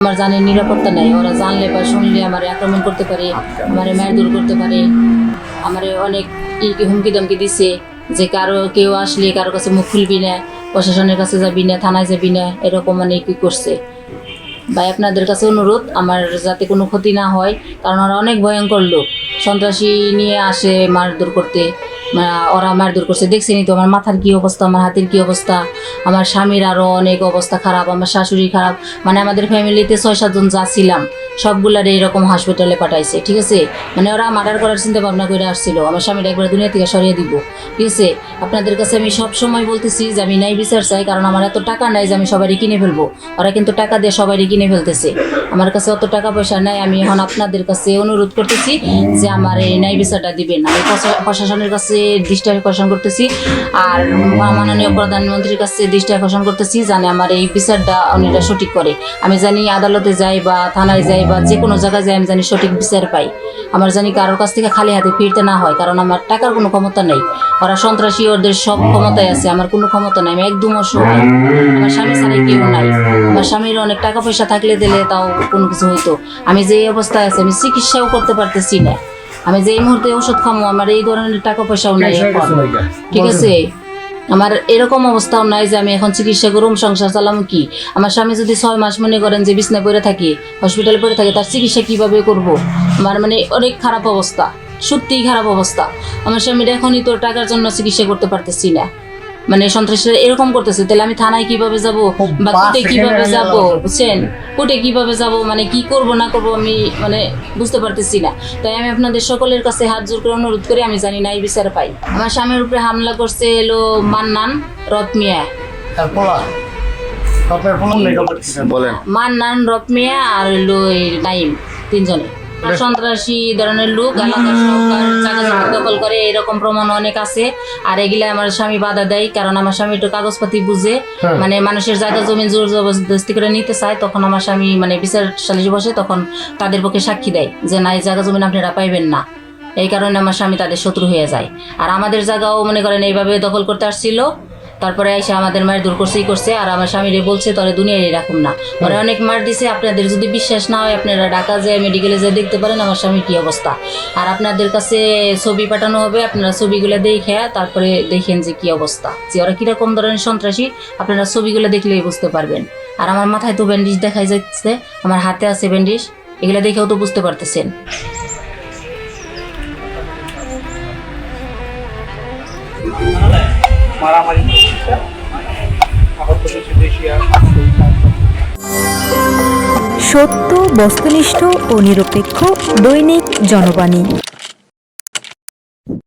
আমার জানের নিরাপত্তা নাই। ওরা জানলে বা শুনলে আমার আক্রমণ করতে পারে, আমার মারধর করতে পারে। আমার অনেক হুমকি ধমকি দিছে যে কেউ আসলে কারো কাছে মুখ খুলবি না, প্রশাসনের কাছে যাবি না, থানায় যাবি না, এরকম মানে কি করছে। ভাই আপনাদের কাছে অনুরোধ আমার যাতে কোনো ক্ষতি না হয়, কারণ ওরা অনেক ভয়ঙ্কর লোক। সন্ত্রাসী নিয়ে আসে মারধর করতে, ওরা মারধর করছে। দেখছেনই তো আমার মাথার কি অবস্থা, আমার হাতের কি অবস্থা, আমার স্বামীর আরও অনেক অবস্থা খারাপ, আমার শাশুড়ি খারাপ। মানে আমাদের ফ্যামিলিতে 6-7 জন যা ছিলাম সবগুলারে এরকম হসপিটালে পাঠাইছে, ঠিক আছে। মানে ওরা মার্ডার করার চিন্তা ভাবনা করে আসছিল, আমার স্বামীর একবার দুনিয়া থেকে সরিয়ে দিব, ঠিক আছে। আপনাদের কাছে আমি সব সময় বলতেছি যে আমি ন্যায় বিচার চাই, কারণ আমার এত টাকা নাই যে আমি সবারই কিনে ফেলবো। ওরা কিন্তু টাকা দিয়ে সবারই কিনে ফেলতেছে, আমার কাছে অত টাকা পয়সা নাই। আমি এখন আপনাদের কাছে অনুরোধ করতেছি যে আমার এই ন্যায় বিচারটা দিবেন। আমি প্রশাসনের কাছে দৃষ্টি আকর্ষণ করতেছি, আর মাননীয় প্রধানমন্ত্রীর কাছে দৃষ্টি আকর্ষণ করতেছি জানে আমার এই বিচারটা উনিরা সঠিক করে। আমি জানি আদালতে যাই বা থানায় যাই বা যে কোনো জায়গায় যাই, আমি জানি সঠিক বিচার পাই। আমার জানি কারোর কাছ থেকে খালি হাতে ফিরতে না হয়, কারণ আমার টাকার কোনো ক্ষমতা নেই। ওরা সন্ত্রাসী, ওদের সব ক্ষমতায় আছে, আমার কোনো ক্ষমতা নাই। আমি একদম অসহায়, আমার স্বামী ছাড়াই কেউ নাই। আমার স্বামীর অনেক টাকা পয়সা থাকলে দিলে তাও কোনো কিছু হইতো। আমি যে অবস্থায় আছি, আমি চিকিৎসাও করতে পারতেছি না। আমি যে এই মুহূর্তে ওষুধ খামো, আমার এই ধরনের টাকা পয়সাও নাই এখন, ঠিক আছে। আমার এরকম অবস্থাও নাই যে আমি এখন চিকিৎসা করুম, সংসার চালাম। কি আমার স্বামী যদি 6 মাস মনে করেন যে বিছনায় পড়ে থাকে, হসপিটালে পড়ে থাকে, তার চিকিৎসা কিভাবে করব? আমার মানে অনেক খারাপ অবস্থা, সত্যিই খারাপ অবস্থা। আমার স্বামীর এখনই তো টাকার জন্য চিকিৎসা করতে পারতেছি না। মানে সন্ত্রাসীরা এরকম করতেছে, তাহলে আমি থানায় কিভাবে যাব বা কোর্টে কিভাবে যাব, বুঝছেন? কোর্টে কিভাবে যাব, মানে কি করব না করব আমি মানে বুঝতে পারতেছি না। তাই আমি আপনাদের সকলের কাছে হাত জোর করে অনুরোধ করি, আমি জানি না এই বিচার পাই। আমার স্বামীর উপরে হামলা করছে এলো মান্নান রতমিয়া, মান্নান রতমিয়া আর হলো নাইম, 3 জনে সন্ত্রাসী ধরনের লোক। এলাকার সরকার জায়গা জমি দখল করে, এরকম প্রমাণ অনেক আছে। আর এগুলা আমার স্বামী বাধা দেয়, কারণ আমার স্বামী একটু কাগজপাতি বুঝে, মানে মানুষের জায়গা জমি জোর জবরদস্তি করে নিতে চায়। তখন আমার স্বামী মানে বিচার সালিশে বসে, তখন তাদের পক্ষে সাক্ষী দেয় যে না, এই জায়গা জমি আপনারা পাইবেন না। এই কারণে আমার স্বামী তাদের শত্রু হয়ে যায়। আর আমাদের জায়গাও মনে করেন এইভাবে দখল করতে আসছিল, তারপরে এসে আমাদের মায়ের দূর করছে। আর আমার স্বামীরে বলছে তোরে দুনিয়ায় এরকম না, ওরা অনেক মার দিছে। আপনাদের যদি বিশ্বাস না হয়, আপনারা ঢাকা যায় মেডিকেলে যেয়ে দেখতে পারেন আমার স্বামীর কী অবস্থা। আর আপনাদের কাছে ছবি পাঠানো হবে, আপনারা ছবিগুলো দেখে তারপরে দেখেন যে কী অবস্থা, যে ওরা কীরকম ধরনের সন্ত্রাসী, আপনারা ছবিগুলো দেখলেই বুঝতে পারবেন। আর আমার মাথায় তো ব্যান্ডেজ দেখাই যাচ্ছে, আমার হাতে আছে ব্যান্ডেজ, এগুলো দেখেও তো বুঝতে পারতেছেন। সত্য, বস্তুনিষ্ঠ ও নিরপেক্ষ দৈনিক জনবাণী।